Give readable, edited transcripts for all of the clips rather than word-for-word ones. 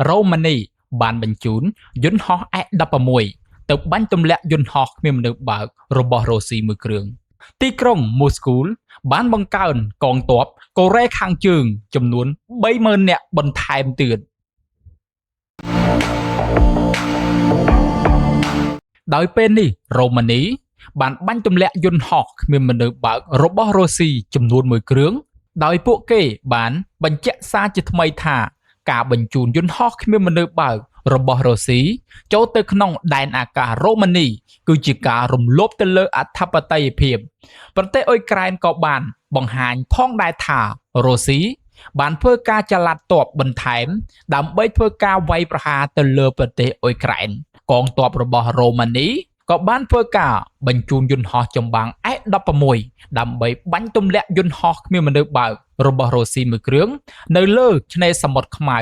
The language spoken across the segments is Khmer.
រ៉ូម៉ានីបានបញ្ជូនយន្តហោះ F-16 ទៅបាញ់ទម្លាក់យន្តហោះគ្មានមនុស្សបើករបស់រុស្ស៊ីមួយគ្រឿងទីក្រុងមូស្គូបានបង្កើនកងទ័ពកូរ៉េខាងជើងចំនួន 30,000 នាក់បន្ថែមទៀតដោយពេលនេះរ៉ូម៉ានីបានបាញ់ទម្លាក់យន្តហោះគ្មានមនុស្សបើករបស់រុស្ស៊ីចំនួន1គ្រឿងដោយពួកគេបានបញ្ជាក់សារជាថ្មីថាការបញ្ជូនយន្តហោះគ្មានមនុស្សបើករបស់រុស្ស៊ីចូលទៅក្នុងដែនអាកាសរ៉ូម៉ានីគឺជាការរំលោភទៅលើអធិបតេយ្យភាពប្រទេសអ៊ុយក្រែនក៏បានបង្ហាញផងដែរថារុស្ស៊ីបានធ្វើការចល័តទ័ពបន្ថែមដើម្បីធ្វើការវាយប្រហារទៅលើប្រទេសអ៊ុយក្រែនកងទ័ពរបស់រ៉ូម៉ានីក៏បានធ្វើការបញ្ជូនយន្តហោះចម្បាំង F-16 ដើម្បីបាញ់ទម្លាក់យន្តហោះគ្មានមនុស្សបើករបស់រុស្ស៊ីមួយគ្រឿងនៅលើឆ្នេរសមុទ្រខ្មៅ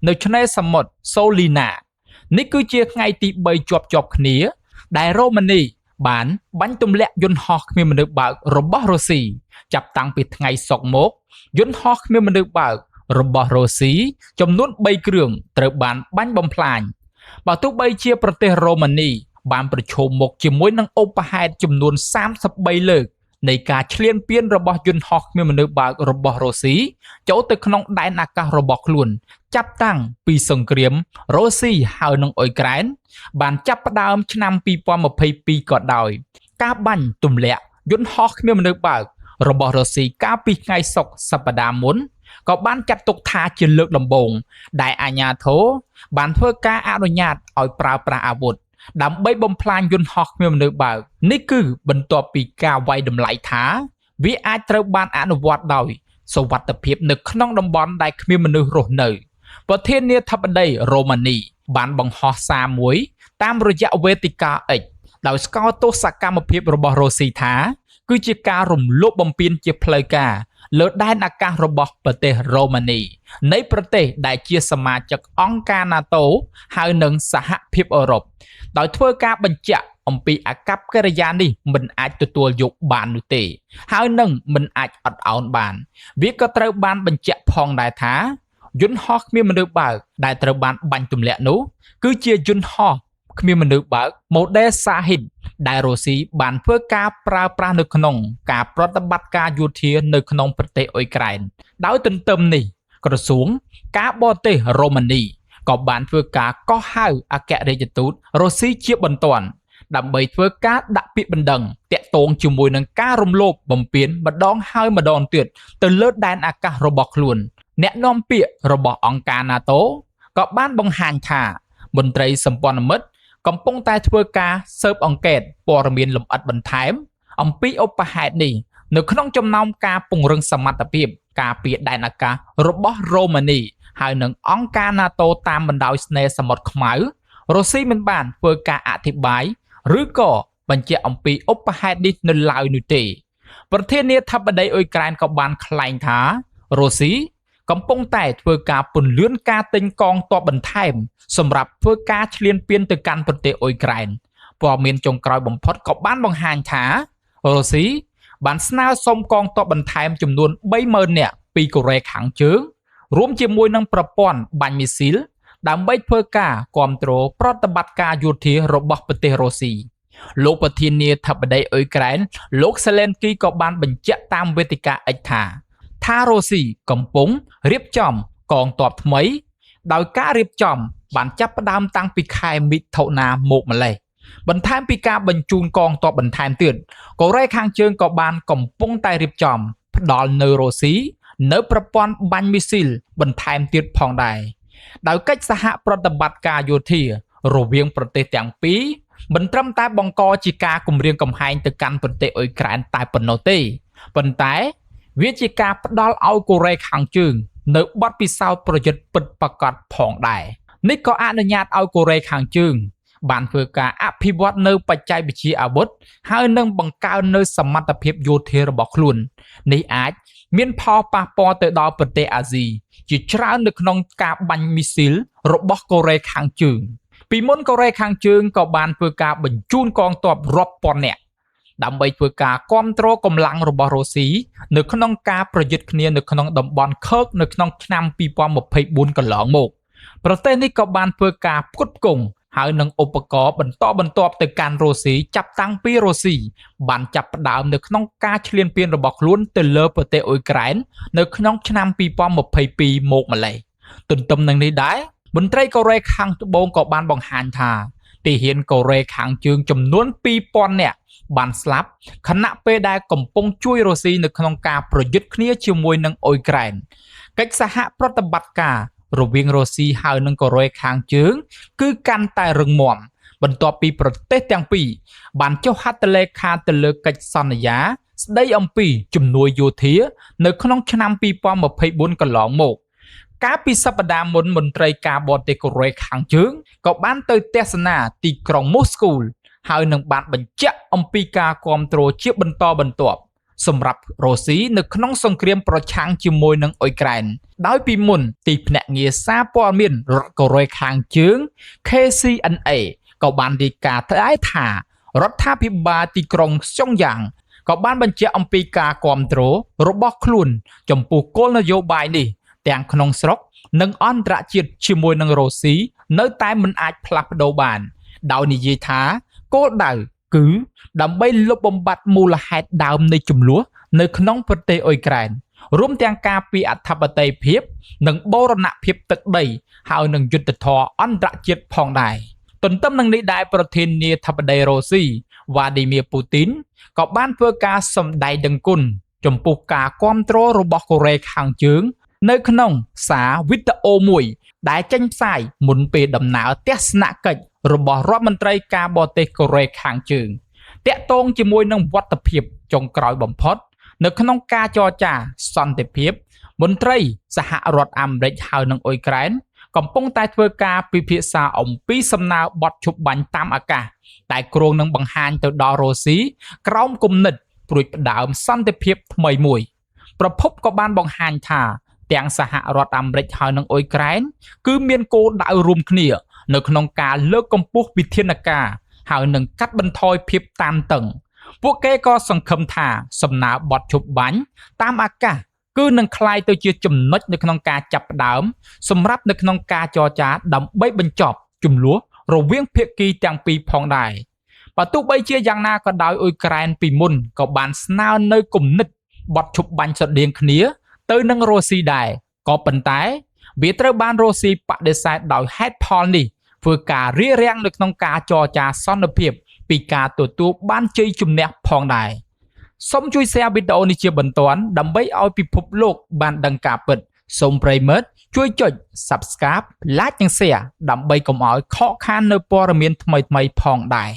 នៅឆ្នេរសមុទ្រសូលីណានេះគឺជាថ្ងៃទី3ជាប់គ្នាដែលរ៉ូម៉ានីបានបាញ់ទម្លាក់យន្តហោះគ្មានមនុស្សបើករបស់រុស្ស៊ីចាប់តាំងពីថ្ងៃសុក្រមកយន្តហោះគ្មានមនុស្សបើករបស់រុស្ស៊ីចំនួន3គ្រឿងត្រូវបានបាញ់បំផ្លាញបើទោះបីជាប្រទេសរ៉ូម៉ានីបានប្រឈមមុខជាមួយនឹងឧបហេតុចំនួន33លើកនៃការឈ្លានពានរបស់យន្តហោះគ្មានមនុស្សបើករបស់រុស្ស៊ីចូលទៅក្នុងដែនអាកាសរបស់ខ្លួនចាប់តាំងពីសង្គ្រាមរុស្ស៊ីហើយនិងអ៊ុយក្រែនបានចាប់ផ្ដើមឆ្នាំ2022ក៏ដោយការបាញ់ទម្លាក់យន្តហោះគ្មានមនុស្សបើករបស់រុស្ស៊ីកាលពីថ្ងៃសុក្រសប្តាហ៍មុនក៏បានចាត់ទុកថាជាលើកដំបូងដែលអាជ្ញាធរបានធ្វើការអនុញ្ញាតឲ្យប្រើប្រាស់អាវុធដើម្បីបំផ្លាញយន្តហោះគ្មានមនុស្សបើកនេះគឺបន្ទាប់ពីការវាយតម្លៃថាវាអាចត្រូវបានអនុវត្តដោយសុវត្ថិភាពនៅក្នុងតំបន់ដែលគ្មានមនុស្សរស់នៅប្រធានាធិបតីរ៉ូម៉ានីបានបង្ហោះសារមួយតាមរយៈវេទិកា X ដោយស្គាល់ទោសកម្មភាពរបស់រុស្ស៊ីថាគឺជាការរំលោភបំពានជាផ្លូវការលើដែនអាកាសរបស់ប្រទេសរ៉ូម៉ានីនៃប្រទេសដែលជាសមាជិកអង្គការ NATO ហើយនិងសហភាពអឺរ៉ុបដោយធ្វើការបញ្ជាក់អំពីអាកប្បកិរិយានេះមិនអាចទទួលយកបាននោះទេហើយនឹងមិនអាចអត់ឱនបានវាក៏ត្រូវបានបញ្ជាក់ផងដែរថាយន្តហោះគ្មានមនុស្សបើកដែលត្រូវបានបាញ់ទម្លាក់នោះគឺជាយន្តហោះគ្មានមនុស្សបើក Model Shahid ដែលរុស្ស៊ីបានធ្វើការប្រើប្រាស់នៅក្នុងការប្រតិបត្តិការយោធានៅក្នុងប្រទេសអ៊ុយក្រែនដោយទន្ទឹមនេះក្រសួងការបរទេសរ៉ូម៉ានីក៏បានធ្វើការកោះហៅអគ្គរដ្ឋទូតរុស្ស៊ីជាបន្ទាន់ដើម្បីធ្វើការដាក់ពាក្យបណ្ដឹងតាក់ទងជាមួយនឹងការរំលោភបំពានម្ដងហើយម្ដងទៀតទៅលើដែនអាកាសរបស់ខ្លួនអ្នកនាំពាក្យរបស់អង្គការ NATO ក៏បានបង្ហាញថាមន្ត្រីសម្ព័ន្ធមិត្តកំពុងតែធ្វើការស៊ើបអង្កេតព័ត៌មានលម្អិតបន្ថែមអំពីឧបហេតុនេះនៅក្នុងចំណោមការពង្រឹងសមត្ថភាពការពារដែនអាកាសរបស់រ៉ូម៉ានីហើយនឹងអង្គការ NATO តាមបណ្ដោយស្នេហ៍សមុទ្រខ្មៅរុស្ស៊ីមិនបានធ្វើការអធិប្បាយឬក៏បញ្ជាក់អំពីឧបហេតុនេះនៅឡើយនោះទេប្រធានាធិបតីអ៊ុយក្រែនក៏បានថ្លែងថារុស្ស៊ីកំពុងតែធ្វើការពន្លឿនការទិញកងទ័ពបន្ថែមសម្រាប់ធ្វើការឈ្លានពានទៅកាន់ប្រទេសអ៊ុយក្រែនព័ត៌មានចុងក្រោយបំផុតក៏បានបង្ហាញថារុស្ស៊ីបានស្នើសុំកងទ័ពបន្ថែមចំនួន 30,000 នាក់ពីកូរ៉េខាងជើងរួមជាមួយនឹងប្រព័ន្ធបាញ់មីស៊ីលដើម្បីធ្វើការគ្រប់គ្រងប្រតិបត្តិការយោធារបស់ប្រទេសរុស្ស៊ីលោកប្រធានាធិបតីអ៊ុយក្រែនលោកសេឡេនគីក៏បានបញ្ជាក់តាមវេទិកា X ថារុស្ស៊ីកំពុងរៀបចំកងទ័ពថ្មីដោយការរៀបចំបានចាប់ផ្ដើមតាំងពីខែមិថុនាមកម្លេះបន្ថែមពីការបញ្ជូនកងទ័ពបន្ថែមទៀតកូរ៉េខាងជើងក៏បានកំពុងតែរៀបចំផ្ដល់នៅរុស្ស៊ីនៅប្រព័ន្ធបាញ់មីស៊ីលបន្ថែមទៀតផងដែរដោយកិច្ចសហប្រតិបត្តិការយោធារវាងប្រទេសទាំងពីរមិនត្រឹមតែបង្កជាការគំរាមកំហែងទៅកាន់ប្រទេសអ៊ុយក្រែនតែប៉ុណ្ណោះទេប៉ុន្តែវាជាការផ្ដល់ឲ្យកូរ៉េខាងជើងនៅបទពិសោធន៍ប្រយុទ្ធពិតប្រាកដផងដែរនេះក៏អនុញ្ញាតឲ្យកូរ៉េខាងជើងបានធ្វើការអភិវឌ្ឍនៅបច្ចេកវិទ្យាអាវុធហើយនឹងបង្កើននៅសមត្ថភាពយោធារបស់ខ្លួននេះអាចមានផលប៉ះពាល់ទៅដល់ប្រទេសអាស៊ីជាច្រើននៅក្នុងការបាញ់មីស៊ីលរបស់កូរ៉េខាងជើងពីមុនកូរ៉េខាងជើងក៏បានធ្វើការបញ្ជូនកងទ័ពរាប់ពាន់នាក់ដើម្បីធ្វើការគ្រប់គ្រងកម្លាំងរបស់រុស្ស៊ីនៅក្នុងការប្រយុទ្ធគ្នានៅក្នុងតំបន់ខឺកនៅក្នុងឆ្នាំ2024កន្លងមក ប្រទេសនេះក៏បានធ្វើការផ្គត់ផ្គង់ហើយនឹងឧបករណ៍បន្តទៅកាន់រុស្ស៊ីចាប់តាំងពីរុស្ស៊ីបានចាប់ផ្ដើមនៅក្នុងការឈ្លានពានរបស់ខ្លួនទៅលើប្រទេសអ៊ុយក្រែននៅក្នុងឆ្នាំ2022មកម្លេះទន្ទឹមនឹងនេះដែរមន្ត្រីកូរ៉េខាងត្បូងក៏បានបង្ហាញថាទាហានកូរ៉េខាងជើងចំនួន 2000 នាក់បានស្លាប់ខណៈពេលដែលកំពុងជួយរុស្ស៊ីនៅក្នុងការប្រយុទ្ធគ្នាជាមួយនឹងអ៊ុយក្រែនកិច្ចសហប្រតិបត្តិការរវាងរុស្ស៊ីហើយនិងកូរ៉េខាងជើងគឺកាន់តែរឹងមាំបន្ទាប់ពីប្រទេសទាំងពីរបានចុះហត្ថលេខាទៅលើកិច្ចសន្យាស្ដីអំពីជំនួយយោធានៅក្នុងឆ្នាំ2024កន្លងមកកាលពីសប្តាហ៍មុនមន្ត្រីការបរទេសកូរ៉េខាងជើងក៏បានទៅទស្សនាទីក្រុងមូស្គូហើយនឹងបានបញ្ជាក់អំពីការគាំទ្រជាបន្តបន្ទាប់សម្រាប់រុស្ស៊ីនៅក្នុងសង្គ្រាមប្រឆាំងជាមួយនឹងអ៊ុយក្រែនដោយពីមុនទីភ្នាក់ងារសារព័ត៌មានរដ្ឋកូរ៉េខាងជើង KCNA ក៏បានរាយការណ៍ថារដ្ឋាភិបាលទីក្រុងស្យុងយ៉ាងក៏បានបញ្ជាក់អំពីការគាំទ្ររបស់ខ្លួនចំពោះគោលនយោបាយនេះទាំងក្នុងស្រុកនិងអន្តរជាតិជាមួយនឹងរុស្ស៊ីនៅតែមិនអាចផ្លាស់ប្ដូរបានដោយនិយាយថាគោលដៅគឺដើម្បីលុបបំបាត់មូលហេតុដើមនៃចំនួននៅក្នុងប្រទេសអ៊ុយក្រែនរួមទាំងការពីអធិបតេយ្យភាពនិងបូរណភាពទឹកដីហើយនឹងយុទ្ធធរអន្តរជាតិផងដែរទន្ទឹមនឹងនេះដែរប្រធានាធិបតីរុស្ស៊ីវ៉ាឌីមៀពូទីនក៏បានធ្វើការសម្ដែងដឹងគុណចំពោះការគាំទ្ររបស់កូរ៉េខាងជើងនៅក្នុងសារវីដេអូមួយដែលចេញផ្សាយមុនពេលដំណើរទស្សនកិច្ចរបស់រដ្ឋមន្ត្រីការបរទេសកូរ៉េខាងជើងតាក់ទងជាមួយនឹងវត្តភាពចុងក្រោយបំផុតនៅក្នុងការចរចាសន្តិភាពមន្ត្រីសហរដ្ឋអាមេរិកហើយនិងអ៊ុយក្រែនកំពុងតែធ្វើការពិភាក្សាអំពីសំណើបទឈប់បាញ់តាមអាកាសតែគ្រោងនឹងបង្ហាញទៅដល់រុស្ស៊ីក្រោមគំនិតព្រួយផ្ដើមសន្តិភាពថ្មីមួយប្រភពក៏បានបង្ហាញថាទាំងសហរដ្ឋអាមេរិកហើយនិងអ៊ុយក្រែនគឺមានគោលដៅរួមគ្នានៅក្នុងការលើកកម្ពស់វិធានការហើយនឹងកាត់បន្ថយភាពតានតឹងពួកគេក៏សង្ឃឹមថាសំណើបទឈប់បាញ់តាមអាកាសគឺនឹងក្លាយទៅជាចំណុចនៅក្នុងការចាប់ផ្ដើមសម្រាប់នៅក្នុងការចរចាដើម្បីបញ្ចប់ជម្លោះរវាងភាគីទាំងពីរផងដែរបើទោះបីជាយ៉ាងណាក៏ដោយអ៊ុយក្រែនពីមុនក៏បានស្នើនៅគំនិតបទឈប់បាញ់ស្រដៀងគ្នាទៅនឹងរុស្ស៊ីដែរក៏ប៉ុន្តែវាត្រូវបានរុស្ស៊ីបដិសេធដោយហេតុផលនេះធ្វើការរារាំងនៅក្នុងការចរចាសន្តិភាពពីការទទួលបានជ័យជំនះផងដែរសូមជួយ share វីដេអូនេះជាបន្ទាន់ដើម្បីឲ្យពិភពលោកបានដឹងការពិតសូមប្រិយមិត្តជួយចុច Subscribe Like និង Share ដើម្បីកុំឲ្យខកខាននៅព័ត៌មានថ្មីៗផងដែរ